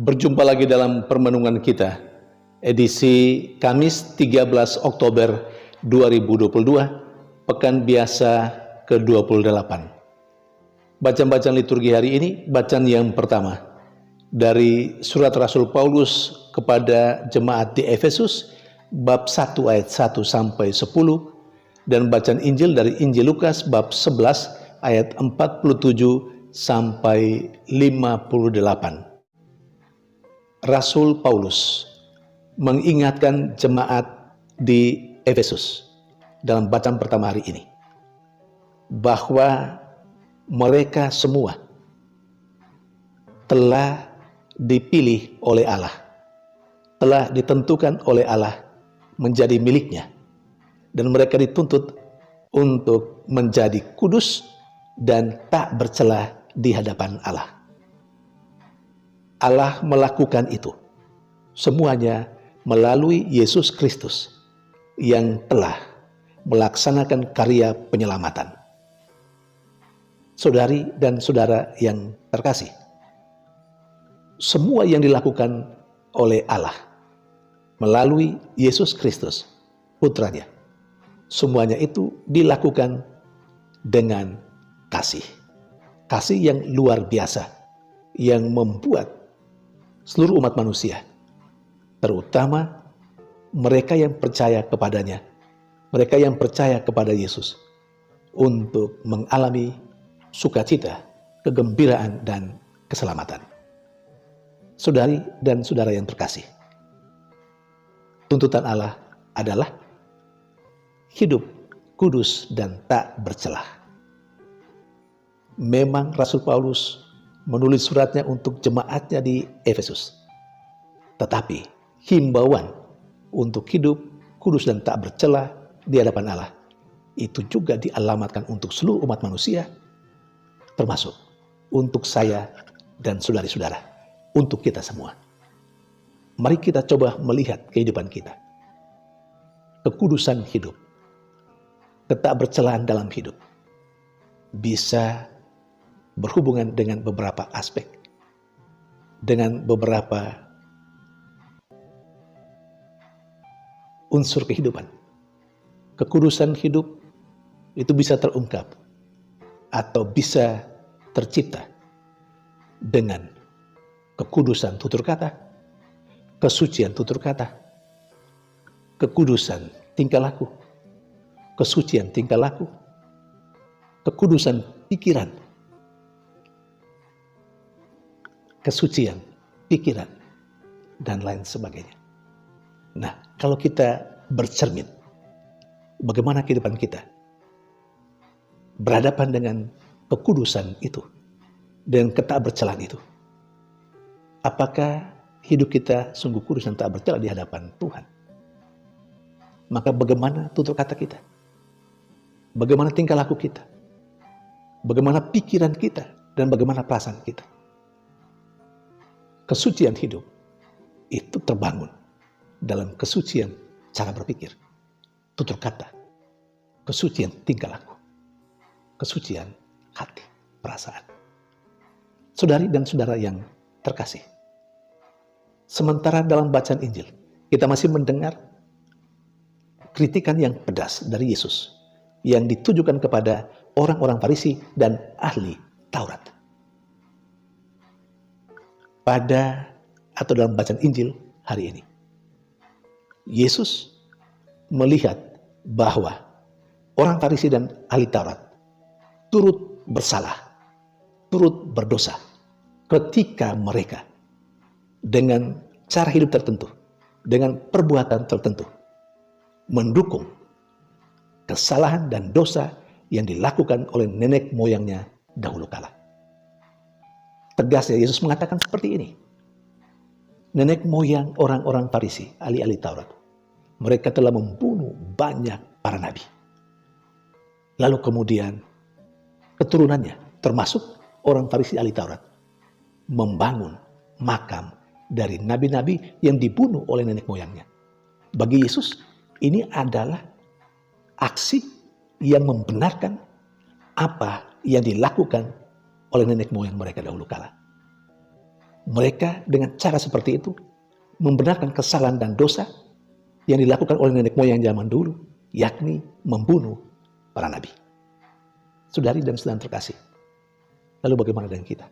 Berjumpa lagi dalam permenungan kita, edisi Kamis 13 Oktober 2022, Pekan Biasa ke-28. Bacaan-bacaan liturgi hari ini, bacaan yang pertama dari surat Rasul Paulus kepada jemaat di Efesus, bab 1 ayat 1 sampai 10, dan bacaan Injil dari Injil Lukas bab 11 ayat 47 sampai 58. Rasul Paulus mengingatkan jemaat di Efesus dalam bacaan pertama hari ini bahwa mereka semua telah dipilih oleh Allah, telah ditentukan oleh Allah menjadi miliknya, dan mereka dituntut untuk menjadi kudus dan tak bercela di hadapan Allah. Allah melakukan itu semuanya melalui Yesus Kristus yang telah melaksanakan karya penyelamatan. Saudari dan saudara yang terkasih, semua yang dilakukan oleh Allah melalui Yesus Kristus, putranya, semuanya itu dilakukan dengan kasih. Kasih yang luar biasa, yang membuat seluruh umat manusia, terutama mereka yang percaya kepadanya, mereka yang percaya kepada Yesus, untuk mengalami sukacita, kegembiraan, dan keselamatan. Saudari dan saudara yang terkasih, tuntutan Allah adalah hidup kudus dan tak bercelah. Memang Rasul Paulus menulis suratnya untuk jemaatnya di Efesus, tetapi himbauan untuk hidup kudus dan tak bercela di hadapan Allah itu juga dialamatkan untuk seluruh umat manusia, termasuk untuk saya dan saudari-saudara, untuk kita semua. Mari kita coba melihat kehidupan kita, kekudusan hidup, ketakbercelaan dalam hidup bisa berhubungan dengan beberapa aspek, dengan beberapa unsur kehidupan. Kekudusan hidup itu bisa terungkap atau bisa tercipta dengan kekudusan tutur kata, kesucian tutur kata, kekudusan tingkah laku, kesucian tingkah laku, kekudusan pikiran, kesucian pikiran, dan lain sebagainya. Nah, kalau kita bercermin, bagaimana kehidupan kita berhadapan dengan kekudusan itu dan ketakbercelaan itu? Apakah hidup kita sungguh kudus dan tak bercela di hadapan Tuhan? Maka bagaimana tutur kata kita? Bagaimana tingkah laku kita? Bagaimana pikiran kita? Dan bagaimana perasaan kita? Kesucian hidup itu terbangun dalam kesucian cara berpikir, tutur kata, kesucian tingkah laku, kesucian hati, perasaan. Saudari dan saudara yang terkasih, sementara dalam bacaan Injil kita masih mendengar kritikan yang pedas dari Yesus yang ditujukan kepada orang-orang Farisi dan ahli Taurat. Dalam bacaan Injil hari ini, Yesus melihat bahwa orang Farisi dan ahli Taurat turut bersalah, turut berdosa ketika mereka dengan cara hidup tertentu, dengan perbuatan tertentu, mendukung kesalahan dan dosa yang dilakukan oleh nenek moyangnya dahulu kala. Tegasnya Yesus mengatakan seperti ini. Nenek moyang orang-orang Farisi, ahli-ahli Taurat, mereka telah membunuh banyak para nabi. Lalu kemudian keturunannya, termasuk orang Farisi ahli Taurat, membangun makam dari nabi-nabi yang dibunuh oleh nenek moyangnya. Bagi Yesus, ini adalah aksi yang membenarkan apa yang dilakukan oleh nenek moyang mereka dahulu kala. Mereka dengan cara seperti itu membenarkan kesalahan dan dosa yang dilakukan oleh nenek moyang zaman dulu, yakni membunuh para nabi. Saudari dan saudara terkasih, lalu bagaimana dengan kita?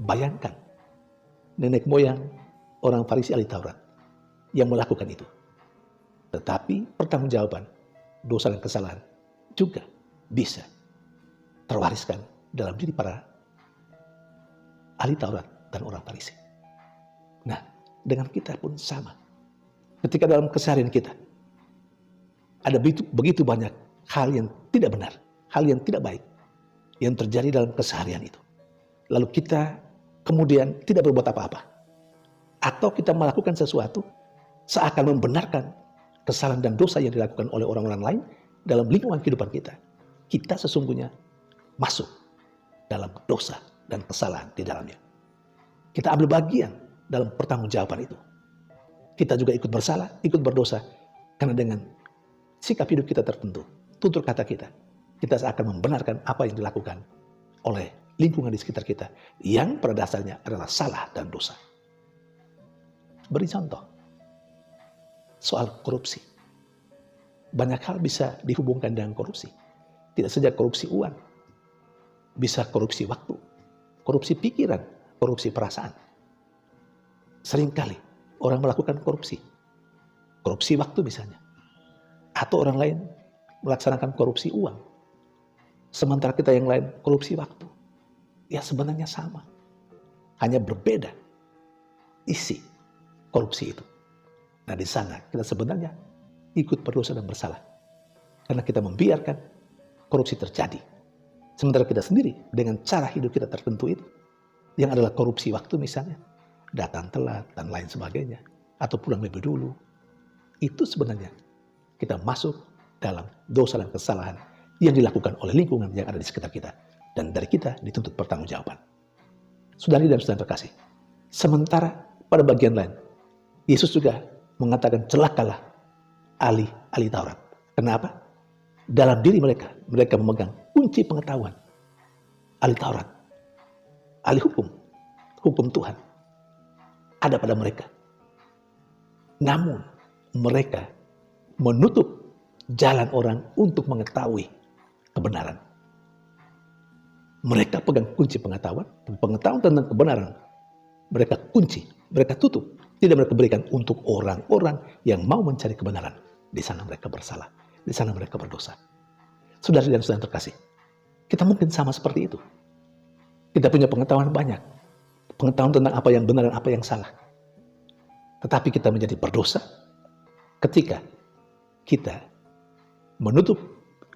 Bayangkan nenek moyang orang Farisi ahli Taurat yang melakukan itu. Tetapi pertanggungjawaban dosa dan kesalahan juga bisa terwariskan dalam diri para ahli Taurat dan orang Farisi. Nah, dengan kita pun sama. Ketika dalam keseharian kita ada begitu banyak hal yang tidak benar, hal yang tidak baik yang terjadi dalam keseharian itu. Lalu kita kemudian tidak berbuat apa-apa. Atau kita melakukan sesuatu seakan membenarkan kesalahan dan dosa yang dilakukan oleh orang-orang lain dalam lingkungan kehidupan kita. Kita sesungguhnya masuk dalam dosa dan kesalahan di dalamnya. Kita ambil bagian dalam pertanggungjawaban itu. Kita juga ikut bersalah, ikut berdosa. Karena dengan sikap hidup kita tertentu, tutur kata kita seakan membenarkan apa yang dilakukan oleh lingkungan di sekitar kita yang pada dasarnya adalah salah dan dosa. Beri contoh soal korupsi. Banyak hal bisa dihubungkan dengan korupsi. Tidak saja korupsi uang, bisa korupsi waktu, korupsi pikiran, korupsi perasaan. Seringkali orang melakukan korupsi waktu misalnya, atau orang lain melaksanakan korupsi uang, sementara kita yang lain korupsi waktu. Ya sebenarnya sama, hanya berbeda isi korupsi itu. Nah di sana kita sebenarnya ikut berdosa dan bersalah karena kita membiarkan korupsi terjadi. Sementara kita sendiri dengan cara hidup kita tertentu itu, yang adalah korupsi waktu misalnya, datang telat dan lain sebagainya, atau pulang lebih dulu, itu sebenarnya kita masuk dalam dosa dan kesalahan yang dilakukan oleh lingkungan yang ada di sekitar kita. Dan dari kita dituntut pertanggungjawaban. Saudari dan saudara terkasih, sementara pada bagian lain, Yesus juga mengatakan celakalah ahli Taurat. Kenapa? Dalam diri mereka memegang kunci pengetahuan. Ahli Taurat, ahli hukum Tuhan, ada pada mereka. Namun mereka menutup jalan orang untuk mengetahui kebenaran. Mereka pegang kunci pengetahuan tentang kebenaran. Mereka kunci, mereka tutup. Tidak mereka berikan untuk orang-orang yang mau mencari kebenaran. Di sana mereka bersalah, di sana mereka berdosa. Saudari dan saudara terkasih, kita mungkin sama seperti itu. Kita punya pengetahuan banyak. Pengetahuan tentang apa yang benar dan apa yang salah. Tetapi kita menjadi berdosa ketika kita menutup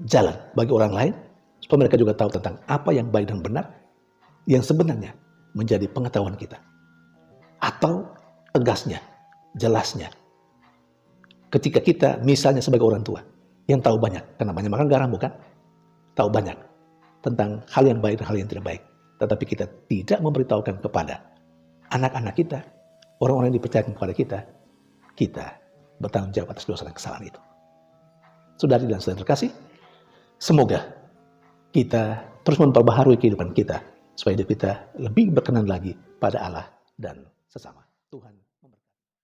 jalan bagi orang lain supaya mereka juga tahu tentang apa yang baik dan benar yang sebenarnya menjadi pengetahuan kita. Atau tegasnya, jelasnya. Ketika kita misalnya sebagai orang tua yang tahu banyak, karena banyak makan garam bukan? Tahu banyak tentang hal yang baik dan hal yang tidak baik. Tetapi kita tidak memberitahukan kepada anak-anak kita, orang-orang yang dipercayakan kepada kita bertanggung jawab atas dosa dan kesalahan itu. Saudari dan saudara terkasih, semoga kita terus memperbaharui kehidupan kita supaya hidup kita lebih berkenan lagi pada Allah dan sesama. Tuhan